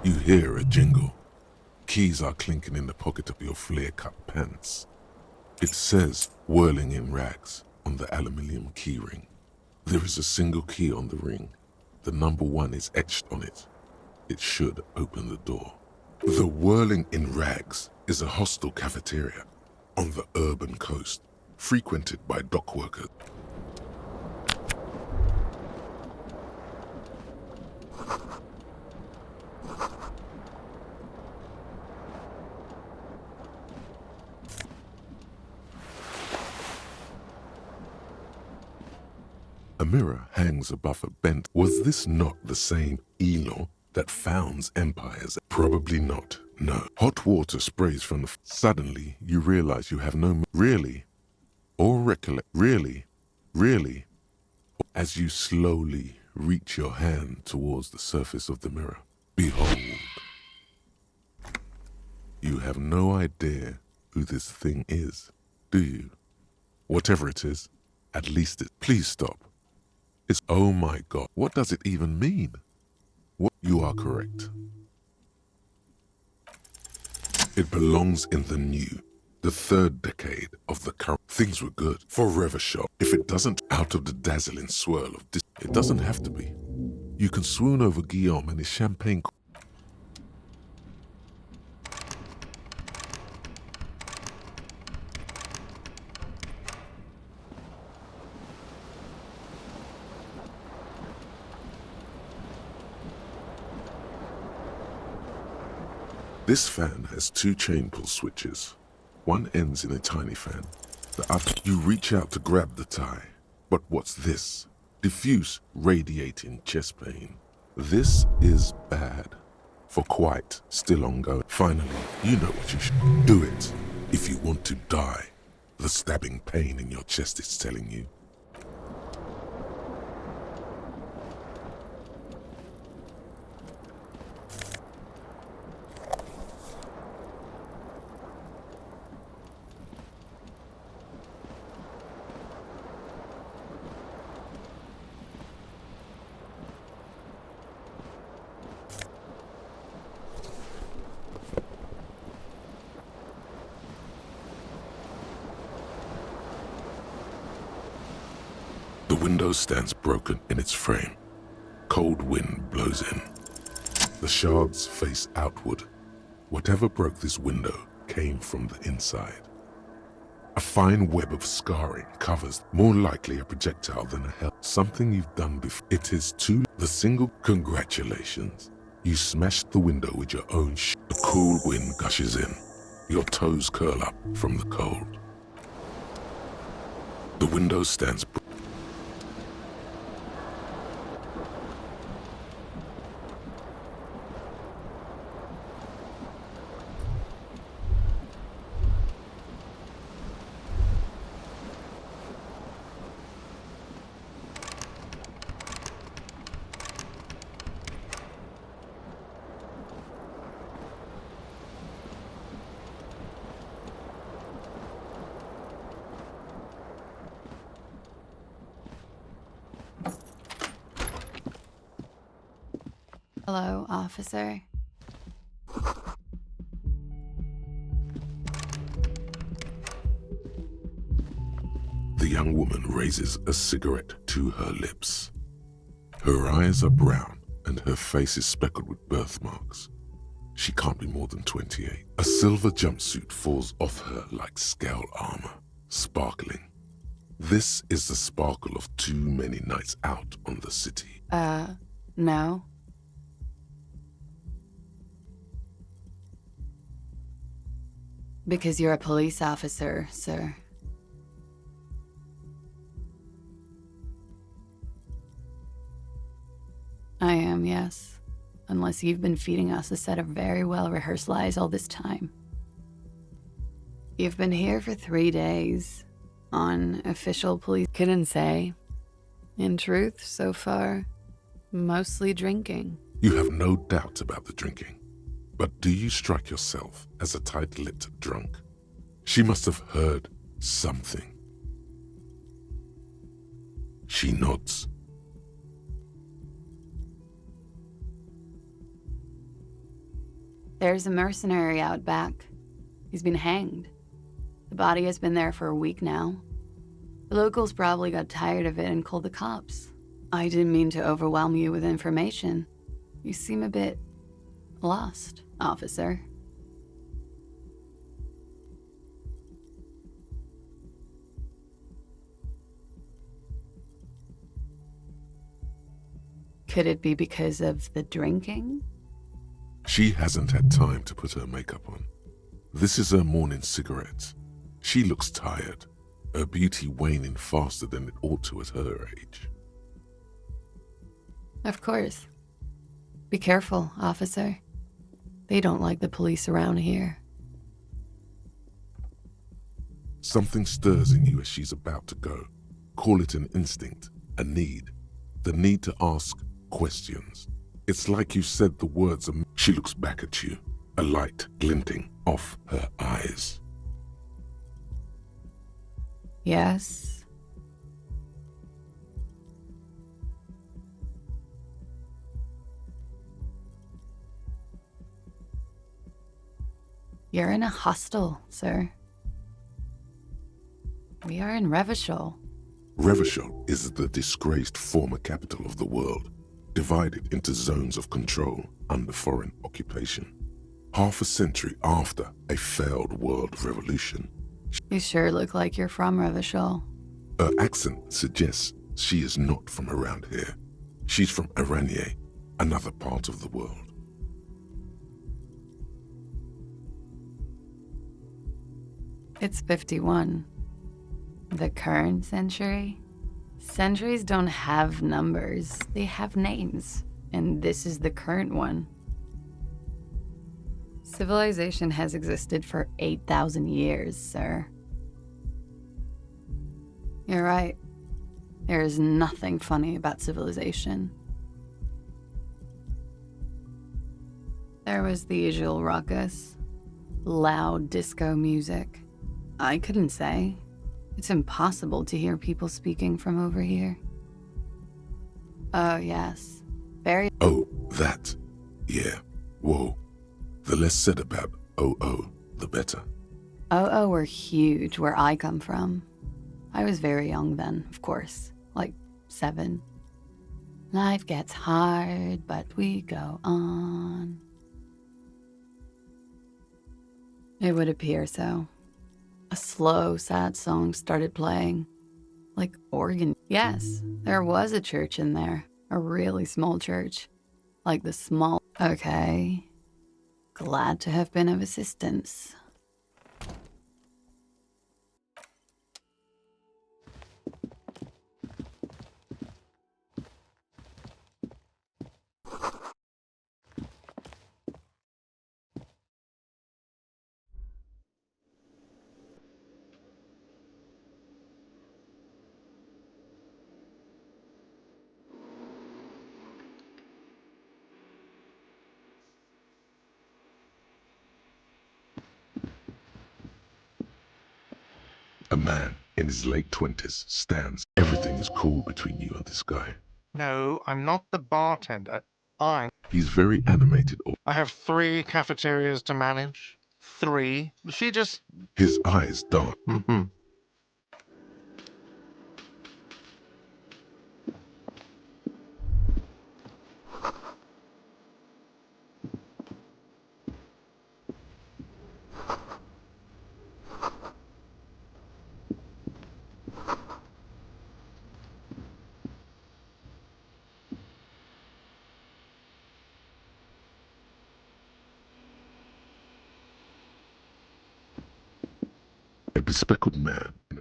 You hear a jingle. Keys are clinking in the pocket of your flare-cut pants. It says, whirling in rags, on the aluminium key ring. There is a single key on the ring. The number 1 is etched on it. It should open the door. The Whirling in Rags is a hostel cafeteria on the urban coast, frequented by dock workers. A mirror hangs above a bent. Was this not the same Elon that founds empires? Probably not. No. Hot water sprays from the... Suddenly, you realize you have no... Really? Or recollect... Really? As you slowly reach your hand towards the surface of the mirror, behold. You have no idea who this thing is, do you? Whatever it is, at least it... Please stop. It's... Oh my God, what does it even mean? What? You are correct. It belongs in the new, the 3rd decade of the current. Things were good. Forever shot. If it doesn't, out of the dazzling swirl of this, it doesn't have to be. You can swoon over Guillaume and his champagne. This fan has 2 chain pull switches. One ends in a tiny fan. The other, you reach out to grab the tie. But what's this? Diffuse radiating chest pain. This is bad. For quite still ongoing. Finally, you know what you should do. It. If you want to die, the stabbing pain in your chest is telling you. The window stands broken in its frame. Cold wind blows in. The shards face outward. Whatever broke this window came from the inside. A fine web of scarring covers, more likely a projectile than a hell. Something you've done before. It is too... The single... Congratulations. You smashed the window with your own The cool wind gushes in. Your toes curl up from the cold. The window stands... Hello, officer. The young woman raises a cigarette to her lips. Her eyes are brown and her face is speckled with birthmarks. She can't be more than 28. A silver jumpsuit falls off her like scale armor, sparkling. This is the sparkle of too many nights out on the city. No. Because you're a police officer, sir. I am, yes. Unless you've been feeding us a set of very well-rehearsed lies all this time. You've been here for 3 days. On official police... Couldn't say. In truth, so far, mostly drinking. You have no doubt about the drinking. But do you strike yourself as a tight-lipped drunk? She must have heard something. She nods. There's a mercenary out back. He's been hanged. The body has been there for a week now. The locals probably got tired of it and called the cops. I didn't mean to overwhelm you with information. You seem a bit lost, officer. Could it be because of the drinking? She hasn't had time to put her makeup on. This is her morning cigarette. She looks tired, her beauty waning faster than it ought to at her age. Of course. Be careful, officer. They don't like the police around here. Something stirs in you as she's about to go. Call it an instinct, a need. The need to ask questions. It's like you said the words. She looks back at you, a light glinting off her eyes. Yes. You're in a hostel, sir. We are in Revachol. Revachol is the disgraced former capital of the world, divided into zones of control under foreign occupation. Half a century after a failed world revolution. You sure look like you're from Revachol. Her accent suggests she is not from around here. She's from Aranye, another part of the world. It's 51. The current century? Centuries don't have numbers, they have names. And this is the current one. Civilization has existed for 8,000 years, sir. You're right. There is nothing funny about civilization. There was the usual ruckus. Loud disco music. I couldn't say. It's impossible to hear people speaking from over here. Oh, yes. Very. Oh, that. Yeah. Whoa. The less said about OO, the better. OO were huge where I come from. I was very young then, of course. Like 7. Life gets hard, but we go on. It would appear so. A slow, sad song started playing. Like organ. Yes, there was a church in there. A really small church. Like the small... Okay. Glad to have been of assistance. A man in his late 20s stands. Everything is cool between you and this guy. No, I'm not the bartender. He's very animated. I have 3 cafeterias to manage. 3. She just... His eyes dart. A bespectacled man